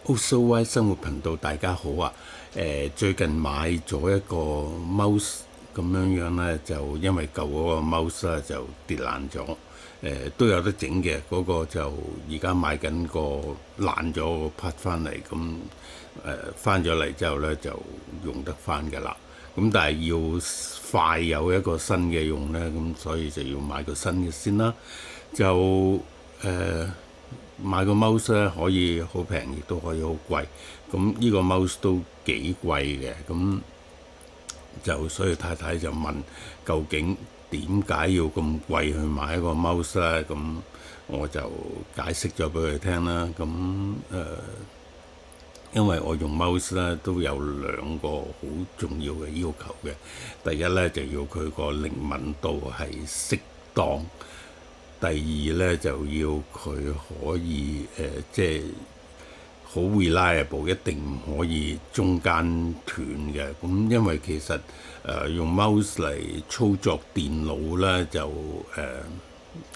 OCY 生活頻道，大家好啊！最近買咗一個 mouse 咁樣咧，就因為舊嗰個 mouse 咧就跌爛咗，都有得整嘅。嗰個就而家買緊個爛咗個 part 翻嚟，咁翻咗嚟之後咧就用得翻㗎啦。咁但係要快有一個新嘅用咧，咁所以就要買個新嘅先啦。就買個 mouse 咧可以好平，亦都可以好貴。咁呢個 mouse 都幾貴嘅，咁就所以太太就問究竟點解要咁貴去買一個 mouse 咧？咁我就解釋咗俾佢聽啦。咁因為我用 mouse 咧都有兩個好重要嘅要求嘅。第一咧就要佢個靈敏度係適當。第二咧就要佢可以即係好 reliable， 一定唔可以中間斷嘅。咁因為其實用 mouse 嚟操作電腦咧，就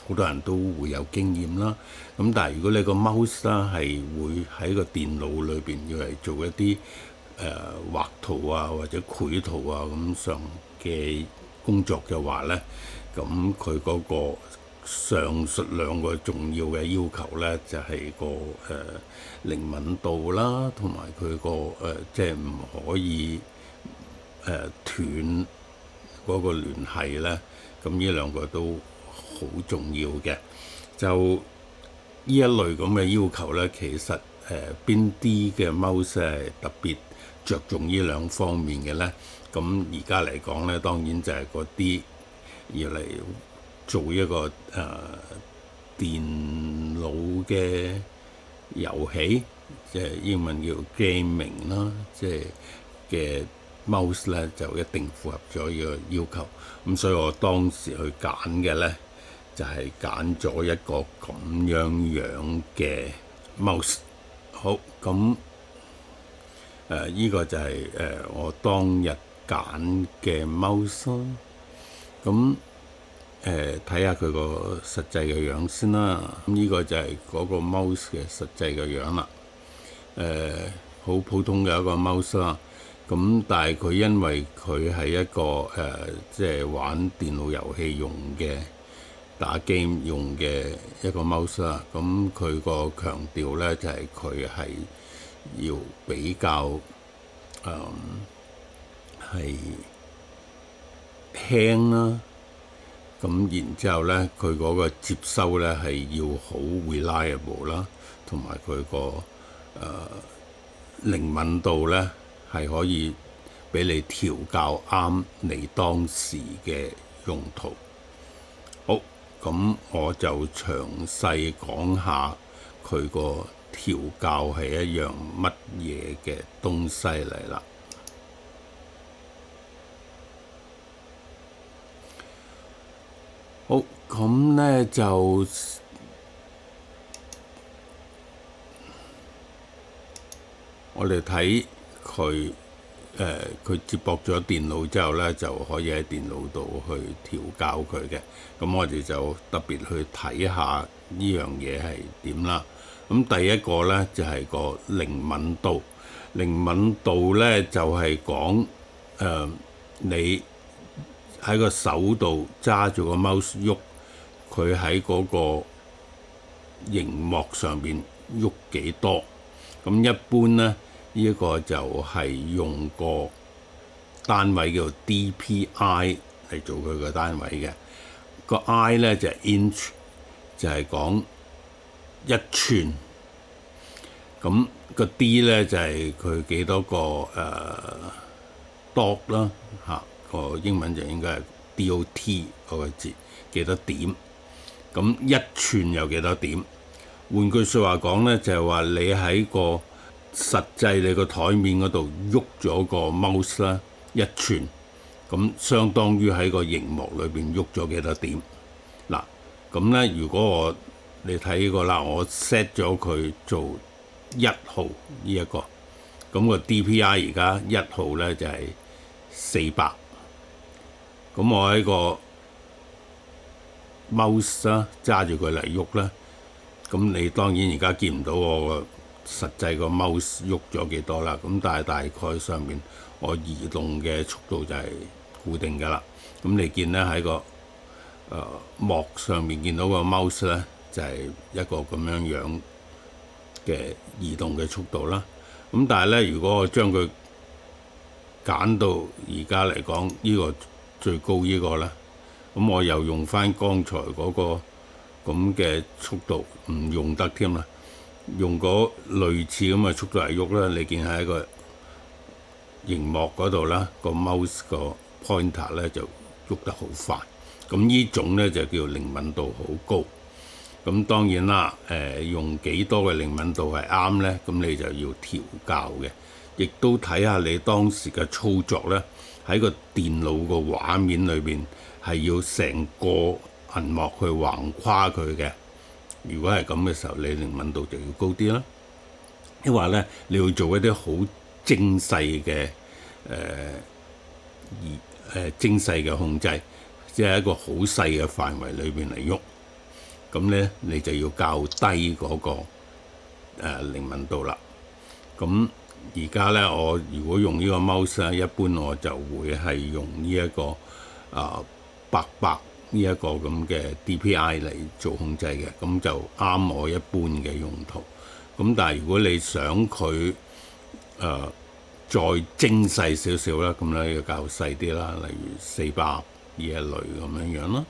好多人都會有經驗啦。咁但係如果你個 mouse 啦係會喺個電腦裏邊要嚟做一啲畫圖啊或者繪圖啊咁上嘅工作嘅話咧，咁佢嗰個上述兩個重要嘅要求咧，就係個靈敏度啦，同埋佢個即係唔可以斷嗰個聯繫咧。咁呢兩個都好重要嘅。就呢一類咁嘅要求咧，其實邊啲嘅 mouse 係特別着重呢兩方面嘅咧？咁而家嚟講咧，當然就係嗰啲要嚟做一個電腦嘅遊戲，即係英文叫 gaming 啦，即係嘅 mouse 咧就一定符合咗呢個要求。咁所以我當時去揀嘅咧，就係揀咗一個咁樣嘅 mouse。好，咁呢個就係我當日揀嘅 mouse 啦。咁睇下佢個實際嘅樣先啦。呢個就係嗰個 mouse 嘅實際嘅樣啦。好普通嘅一個 mouse 啦。咁但係佢因為佢係一個即係玩電腦遊戲用嘅、打 game 用嘅一個 mouse 啦。咁佢個強調咧就係佢係要比較係輕啦。咁然之後咧，佢嗰個接收咧係要好 reliable 啦，同埋佢個靈敏度咧係可以俾你調校啱你當時嘅用途。好，咁我就詳細講下佢個調校係一樣乜嘢嘅東西嚟啦。好，咁咧就我哋睇佢佢接駁咗電腦之後咧，就可以喺電腦度去調校佢嘅。咁我哋就特別去睇下呢樣嘢係點啦。咁第一個咧就係個靈敏度。靈敏度咧就係講你喺個手度揸住個 mouse 喐，佢喺嗰個熒幕上邊喐幾多？咁一般咧，呢一個就係用個單位叫 DPI 嚟做佢個單位嘅。個 I 咧就係 inch，就係講一寸。咁個 D 咧就係佢幾多個dot 啦嚇。個英文就應該係 DOT 嗰個字，幾多點？咁一寸有幾多點？換句説話講咧，就係話你喺個實際你個台面嗰度喐咗個 mouse 啦，一寸，咁相當於喺個熒幕裏邊喐咗幾多點？嗱，咁咧如果你睇呢個啦，我 set 咗佢做1號呢一個，咁個 DPI 而家1號咧就係400。咁我喺個 mouse 啦，揸住佢嚟喐啦。咁你當然而家見唔到我個實際個 mouse 喐咗幾多啦。咁但係大概上面我移動嘅速度就係固定㗎啦。咁你見咧喺個幕上面見到個 mouse 咧，就係一個咁樣嘅移動嘅速度啦。咁但係咧，如果我將佢揀到而家嚟講呢個最高呢個咧，咁我又用翻剛才嗰個咁嘅速度，唔用得添啦。用嗰類似咁嘅速度嚟喐啦，你見喺個熒幕嗰度啦，個 mouse 個 pointer 咧就喐得好快。咁呢種咧就叫靈敏度好高。咁當然啦，用幾多嘅靈敏度係啱咧？咁你就要調校嘅，亦都睇下你當時嘅操作咧，喺個電腦個畫面裏邊係要成個銀幕去橫跨佢嘅。如果係咁嘅時候，你靈敏度就要高啲啦。因為咧，你要做一啲好精細嘅精細嘅控制，即係一個好細嘅範圍裏邊嚟喐。咁咧，你就要較低嗰個靈敏度啦。咁而家咧，我如果用呢個 mouse 咧，一般我就會係用呢一個800呢一個咁嘅 DPI 嚟做控制嘅，咁就啱我一般嘅用途。咁但係如果你想佢再精細少少啦，咁咧要較細啲啦，例如400呢一類咁樣啦。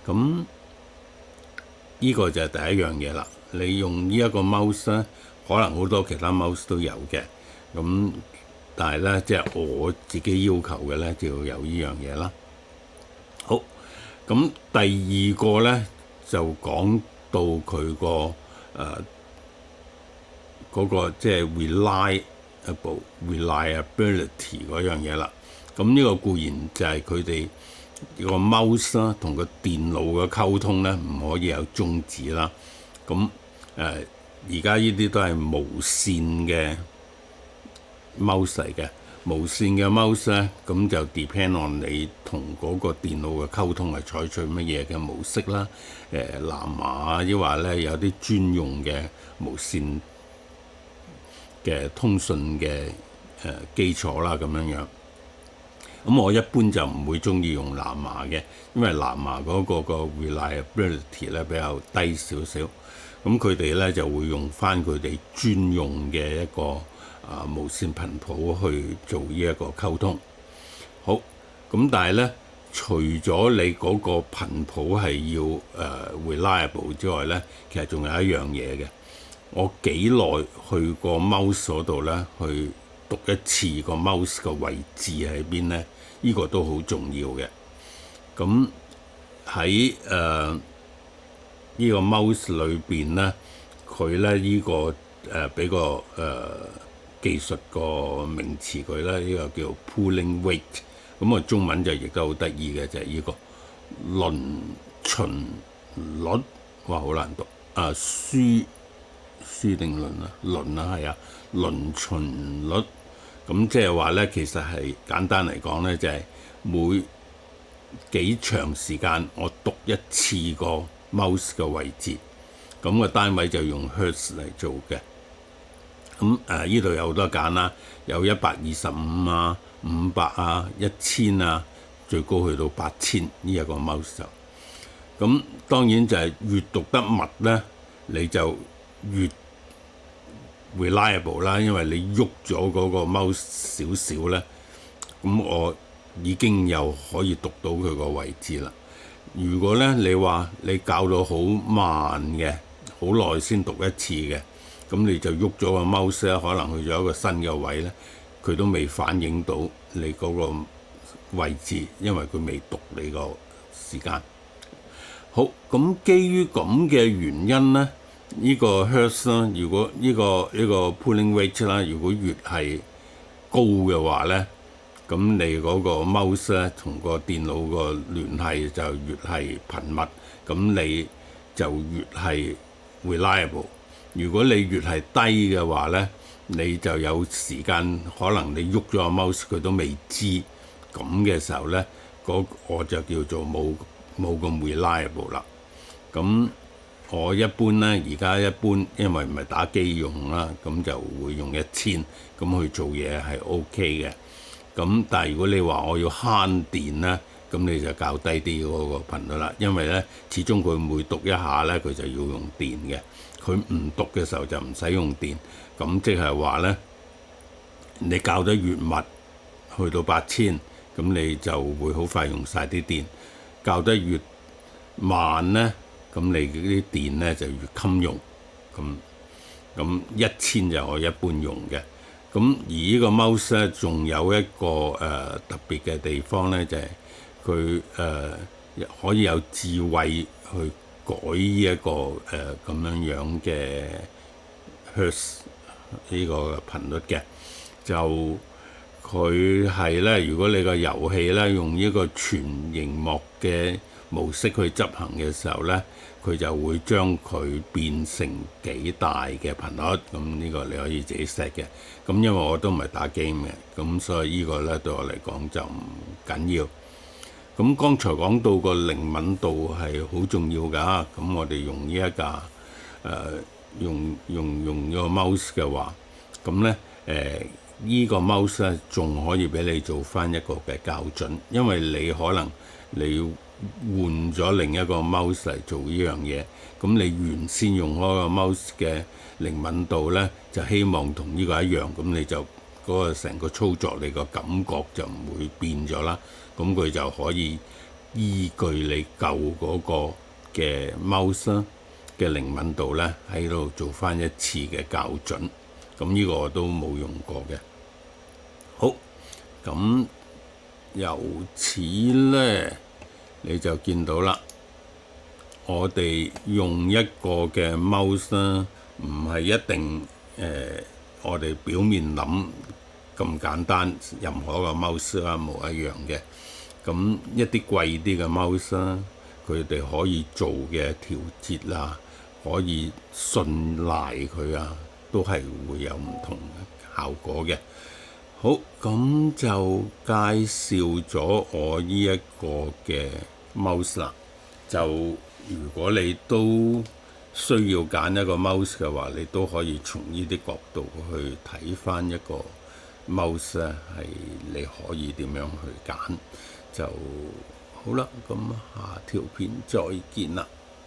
咁呢個就係第一樣嘢啦。你用呢一個 mouse 咧，可能好多其他 mouse 都有嘅。咁但係咧，即係我自己要求嘅咧，就要有呢樣嘢啦。好，咁第二個咧就講到佢個嗰個即係 reliability 嗰樣嘢啦。咁呢個固然就係佢哋個 mouse 啦，同個電腦嘅溝通咧，唔可以有中止啦。咁而家呢啲都係無線嘅 mouse 嚟嘅，無線嘅 mouse 咧，咁就 depend on 你同嗰個電腦嘅溝通係採取乜嘢嘅模式啦。藍牙啊，抑或咧有啲專用嘅無線嘅通訊嘅基礎啦，咁樣樣。咁我一般就唔會中意用藍牙嘅，因為藍牙嗰個 reliability 咧比較低少少。咁佢哋咧就會用翻佢哋專用嘅一個無線頻譜去做呢一個溝通。好，咁但係咧，除咗你嗰個頻譜係要reliable 之外咧，其實仲有一樣嘢嘅。我幾耐去個 mouse 嗰度咧，去讀一次個 mouse 嘅位置喺邊咧？呢個都好重要嘅。咁喺呢個 mouse 裏邊咧，佢咧呢個俾個技術個名詞佢咧，呢個叫 pulling weight。咁啊中文就譯得好得意嘅，就係呢個輪循率。哇，好難讀啊！輸定輪啊？輪啊，係啊，輪循率。咁即係話咧，其實係簡單嚟講咧，就係每幾長時間我讀一次個 mouse 嘅位置，咁個單位就用 Hertz 嚟做嘅。咁呢度有好多揀啦，有125啊、500啊、1000啊，最高去到8000呢一個 mouse 就。咁當然就係越讀得密咧，你就越 reliable 啦，因為你喐咗嗰個 mouse 少少咧，咁我已經又可以讀到佢個位置啦。如果咧你話你校到好慢嘅，好耐先讀一次嘅，咁你就喐咗個 mouse 咧，可能去咗一個新嘅位咧，佢都未反映到你嗰個位置，因為佢未讀你個時間。好，咁基於咁嘅原因咧，呢個 Hertz 啦，如果呢個pulling weight 啦，如果越係高嘅話咧，咁你嗰個 mouse 咧同個電腦個聯繫就越係頻密，咁你就越係 reliable。如果你越係低嘅話咧，你就有時間可能你喐咗個 mouse 佢都未知，咁嘅時候咧，我就叫做冇咁 reliable 啦。咁我一般呢，而家一般因為唔係打機用啦，咁就會用1000咁去做嘢係 OK 嘅。咁但係如果你話我要慳電呢，咁你就較低啲嗰個頻率啦，因為呢始終佢每讀一下呢，佢就要用電嘅。佢唔讀嘅時候就唔使用電。咁即係話呢，你校得越密，去到8000，咁你就會好快用晒啲電。校得越慢呢，咁你啲電呢就越襟用。咁1000就我一般用嘅。咁而呢個 mouse 咧，仲有一個特別嘅地方咧，就係佢可以有智慧去改呢一個咁樣樣嘅 hertz 呢個頻率嘅。就佢係咧，如果你個遊戲咧用呢個全螢幕嘅模式去執行嘅時候咧，佢就會將佢變成幾大嘅頻率，咁呢個你可以自己 set 嘅。咁因為我都唔係打 game 嘅，咁所以呢個咧對我嚟講就唔緊要。咁剛才講到個靈敏度係好重要㗎，咁我哋用呢一架用個 mouse 嘅話，咁咧呢個 mouse 咧仲可以俾你做翻一個嘅校準，因為你可能你要換咗另一個 mouse 嚟做呢樣嘢，咁你原先用嗰個 mouse 嘅靈敏度呢，就希望同呢個一樣，咁你就嗰個成個操作你個感覺就唔會變咗啦。咁佢就可以依據你舊嗰個嘅 mouse 嘅靈敏度呢，喺度做翻一次嘅校準。咁呢個我都冇用過嘅。好，咁由此呢，你就見到啦，我哋用一個嘅 mouse 啦，唔係一定我哋表面諗咁簡單，任何一個 mouse 啦冇一樣嘅。咁一啲貴啲嘅 mouse 啦，佢哋可以做嘅調節啦，可以信賴佢啊，都係會有唔同嘅效果嘅。好，咁就介紹咗我呢一個嘅 mouse 啦。就如果你都需要揀一個 mouse 嘅話，你都可以從呢啲角度去睇翻一個 mouse 咧，係你可以點樣去揀就好啦。咁下條片再見啦。